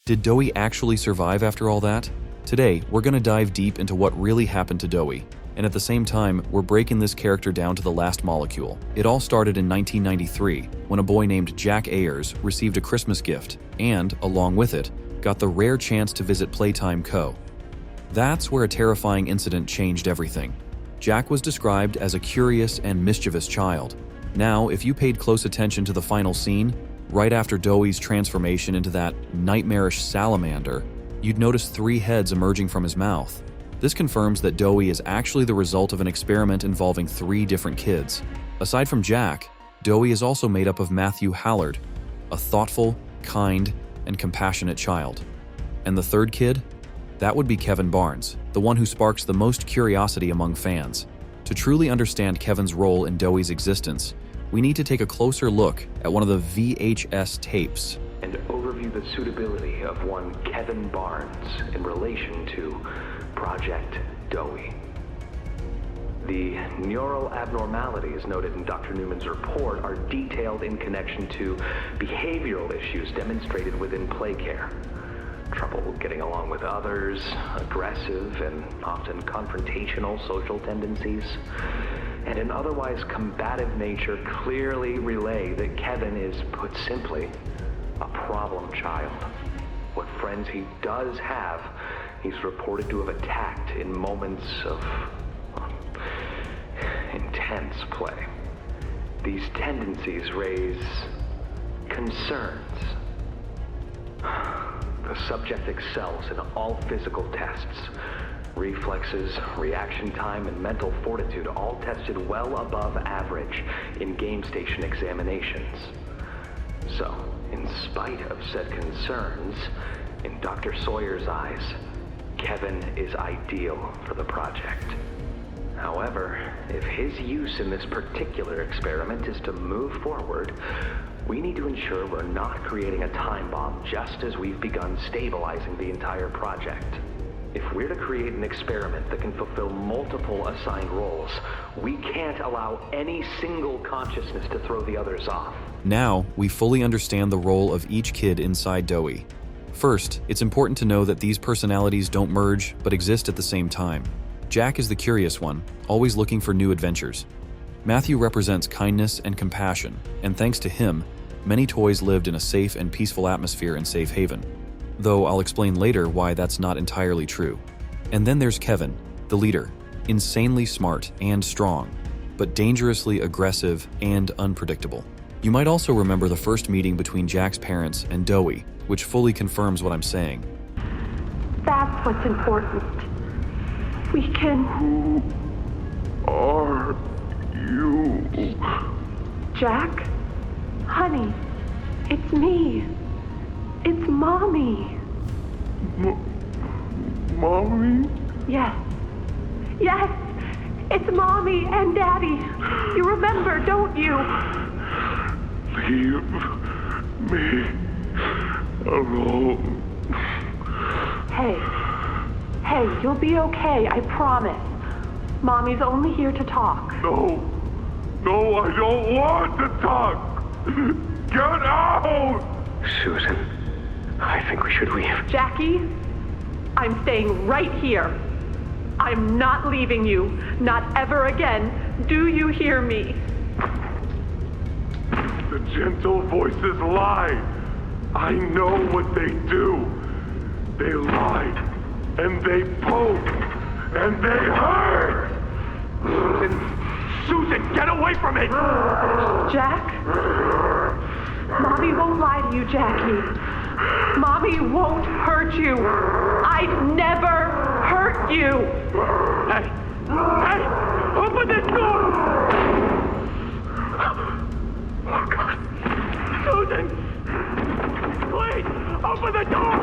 Did Doey actually survive after all that? Today, we're going to dive deep into what really happened to Doey. And at the same time, we're breaking this character down to the last molecule. It all started in 1993, when a boy named Jack Ayers received a Christmas gift and, along with it, got the rare chance to visit Playtime Co. That's where a terrifying incident changed everything. Jack was described as a curious and mischievous child. Now, if you paid close attention to the final scene, right after Doey's transformation into that nightmarish salamander, you'd notice 3 heads emerging from his mouth. This confirms that Doey is actually the result of an experiment involving 3 different kids. Aside from Jack, Doey is also made up of Matthew Hallard, a thoughtful, kind, and compassionate child. And the 3rd kid? That would be Kevin Barnes, the one who sparks the most curiosity among fans. To truly understand Kevin's role in Doey's existence, we need to take a closer look at one of the VHS tapes. And overview the suitability of one Kevin Barnes in relation to Project Doey. The neural abnormalities noted in Dr. Newman's report are detailed in connection to behavioral issues demonstrated within play care. Trouble getting along with others, aggressive and often confrontational social tendencies, and an otherwise combative nature clearly relay that Kevin is, put simply, a problem child. What friends he does have, he's reported to have attacked in moments of intense play. These tendencies raise concerns. The subject excels in all physical tests. Reflexes, reaction time, and mental fortitude all tested well above average in game station examinations. So, in spite of said concerns, in Dr. Sawyer's eyes, Kevin is ideal for the project. However, if his use in this particular experiment is to move forward, we need to ensure we're not creating a time bomb just as we've begun stabilizing the entire project. If we're to create an experiment that can fulfill multiple assigned roles, we can't allow any single consciousness to throw the others off. Now, we fully understand the role of each kid inside Doey. First, it's important to know that these personalities don't merge, but exist at the same time. Jack is the curious one, always looking for new adventures. Matthew represents kindness and compassion, and thanks to him, many toys lived in a safe and peaceful atmosphere in Safe Haven. Though I'll explain later why that's not entirely true. And then there's Kevin, the leader, insanely smart and strong, but dangerously aggressive and unpredictable. You might also remember the first meeting between Jack's parents and Doey, which fully confirms what I'm saying. That's what's important. We can... Who are you? Jack? Honey, it's me. It's Mommy. Mommy? Yes. Yes! It's Mommy and Daddy. You remember, don't you? Leave me alone. Hey, you'll be okay, I promise. Mommy's only here to talk. No, I don't want to talk. Get out! Susan, I think we should leave. Jackie, I'm staying right here. I'm not leaving you, not ever again. Do you hear me? The gentle voices lie. I know what they do. They lie, and they poke, and they hurt. Susan, get away from me! Jack? Mommy won't lie to you, Jackie. Mommy won't hurt you. I'd never hurt you. Hey! Open this door! Oh, God. Susan! Please! Open the door!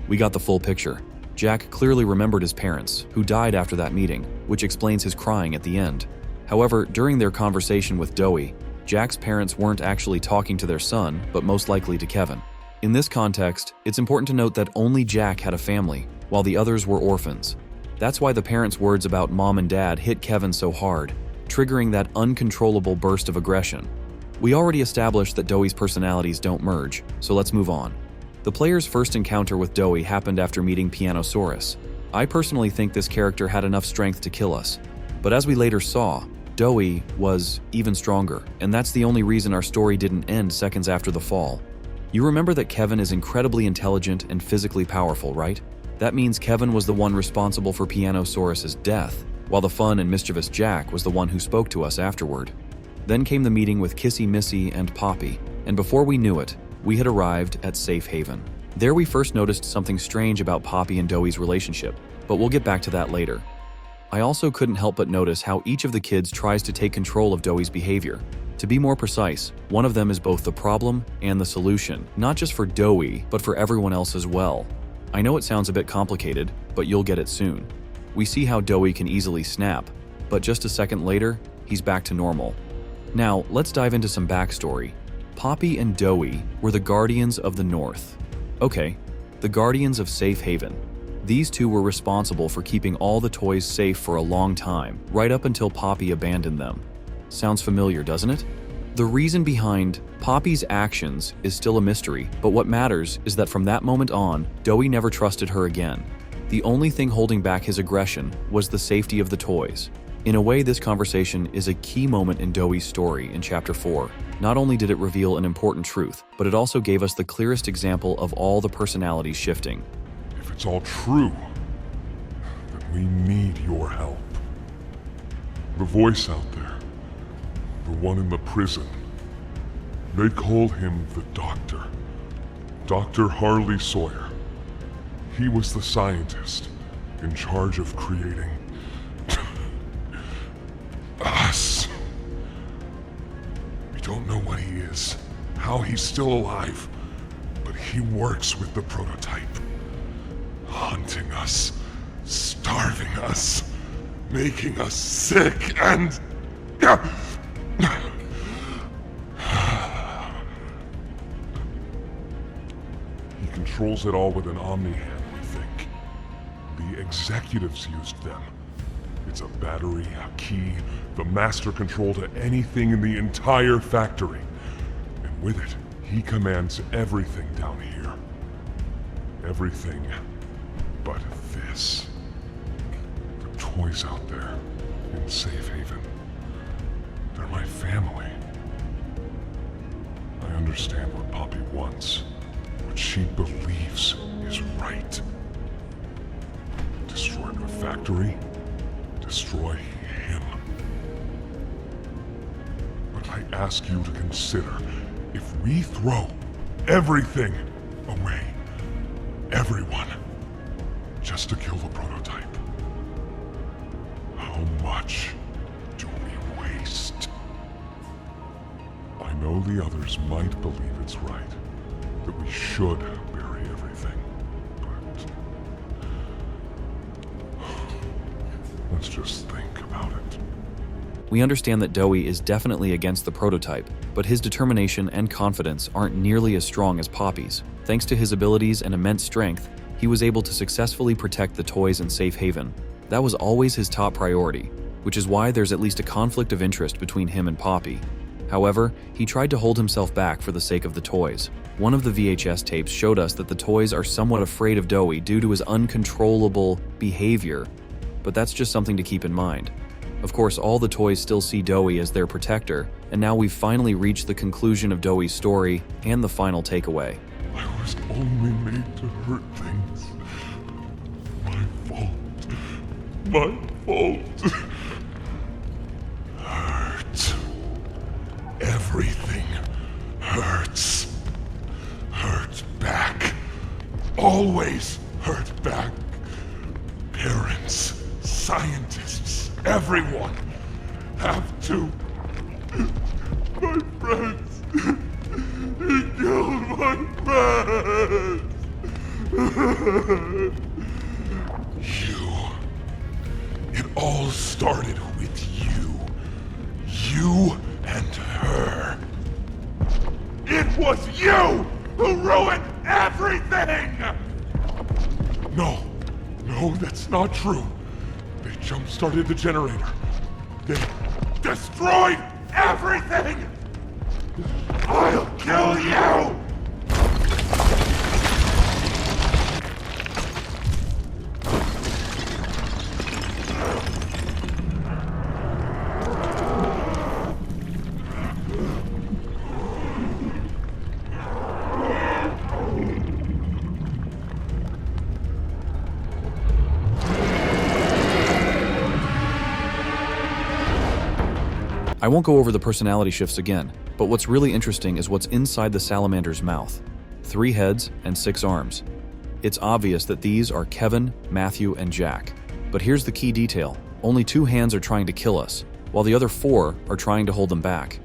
We got the full picture. Jack clearly remembered his parents, who died after that meeting, which explains his crying at the end. However, during their conversation with Doey, Jack's parents weren't actually talking to their son, but most likely to Kevin. In this context, it's important to note that only Jack had a family, while the others were orphans. That's why the parents' words about mom and dad hit Kevin so hard, triggering that uncontrollable burst of aggression. We already established that Doey's personalities don't merge, so let's move on. The player's first encounter with Doey happened after meeting Pianosaurus. I personally think this character had enough strength to kill us, but as we later saw, Doey was even stronger, and that's the only reason our story didn't end seconds after the fall. You remember that Kevin is incredibly intelligent and physically powerful, right? That means Kevin was the one responsible for Pianosaurus's death, while the fun and mischievous Jack was the one who spoke to us afterward. Then came the meeting with Kissy Missy and Poppy, and before we knew it, we had arrived at Safe Haven. There we first noticed something strange about Poppy and Doey's relationship, but we'll get back to that later. I also couldn't help but notice how each of the kids tries to take control of Doey's behavior. To be more precise, one of them is both the problem and the solution, not just for Doey, but for everyone else as well. I know it sounds a bit complicated, but you'll get it soon. We see how Doey can easily snap, but just a second later, he's back to normal. Now, let's dive into some backstory. Poppy and Doey were the Guardians of the North. Okay, the Guardians of Safe Haven. These two were responsible for keeping all the toys safe for a long time, right up until Poppy abandoned them. Sounds familiar, doesn't it? The reason behind Poppy's actions is still a mystery, but what matters is that from that moment on, Doey never trusted her again. The only thing holding back his aggression was the safety of the toys. In a way, this conversation is a key moment in Doey's story in Chapter 4. Not only did it reveal an important truth, but it also gave us the clearest example of all the personalities shifting. If it's all true, then we need your help. The voice out there, the one in the prison, they called him the Doctor. Dr. Harley Sawyer. He was the scientist in charge of creating us. We don't know what he is, how he's still alive, but he works with the prototype. Hunting us, starving us, making us sick, and... He controls it all with an Omni-Hand, we think. The executives used them. It's a battery, a key, the master control to anything in the entire factory. And with it, he commands everything down here. Everything but this. The toys out there in Safe Haven. They're my family. I understand what Poppy wants, what she believes is right. Destroy the factory, destroy him. But I ask you to consider, if we throw everything away, everyone, just to kill the prototype, how much do we waste? I know the others might believe it's right, that we should bury everything, but let's just think about it. We understand that Doey is definitely against the prototype, but his determination and confidence aren't nearly as strong as Poppy's. Thanks to his abilities and immense strength, he was able to successfully protect the toys in Safe Haven. That was always his top priority, which is why there's at least a conflict of interest between him and Poppy. However, he tried to hold himself back for the sake of the toys. One of the VHS tapes showed us that the toys are somewhat afraid of Doey due to his uncontrollable behavior, but that's just something to keep in mind. Of course, all the toys still see Doey as their protector, and now we've finally reached the conclusion of Doey's story and the final takeaway. I was only made to hurt things. My fault. My fault. Hurt. Everything hurts. Hurt back. Always hurt back. Parents, scientists, everyone have to. My friends. He killed my friends. You. It all started with you. You and her. It was you who ruined everything! No, No, that's not true. They jump-started the generator. They destroyed everything! I'll kill you! I won't go over the personality shifts again, but what's really interesting is what's inside the salamander's mouth. 3 heads and 6 arms. It's obvious that these are Kevin, Matthew, and Jack. But here's the key detail. Only 2 hands are trying to kill us, while the other 4 are trying to hold them back.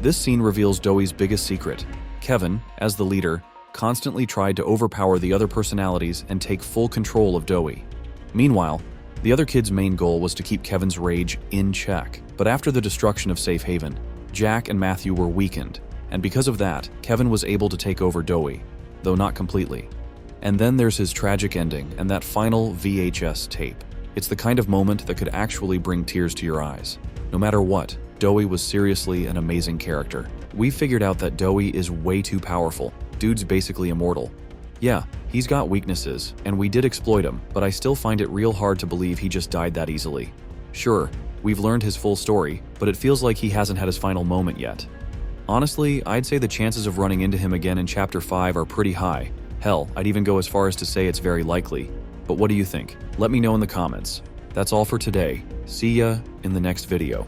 This scene reveals Doey's biggest secret. Kevin, as the leader, constantly tried to overpower the other personalities and take full control of Doey. Meanwhile, the other kid's main goal was to keep Kevin's rage in check. But after the destruction of Safe Haven, Jack and Matthew were weakened, and because of that, Kevin was able to take over Doey, though not completely. And then there's his tragic ending and that final VHS tape. It's the kind of moment that could actually bring tears to your eyes. No matter what, Doey was seriously an amazing character. We figured out that Doey is way too powerful. Dude's basically immortal. Yeah, he's got weaknesses, and we did exploit him, but I still find it real hard to believe he just died that easily. Sure, we've learned his full story, but it feels like he hasn't had his final moment yet. Honestly, I'd say the chances of running into him again in Chapter 5 are pretty high. Hell, I'd even go as far as to say it's very likely. But what do you think? Let me know in the comments. That's all for today. See ya in the next video.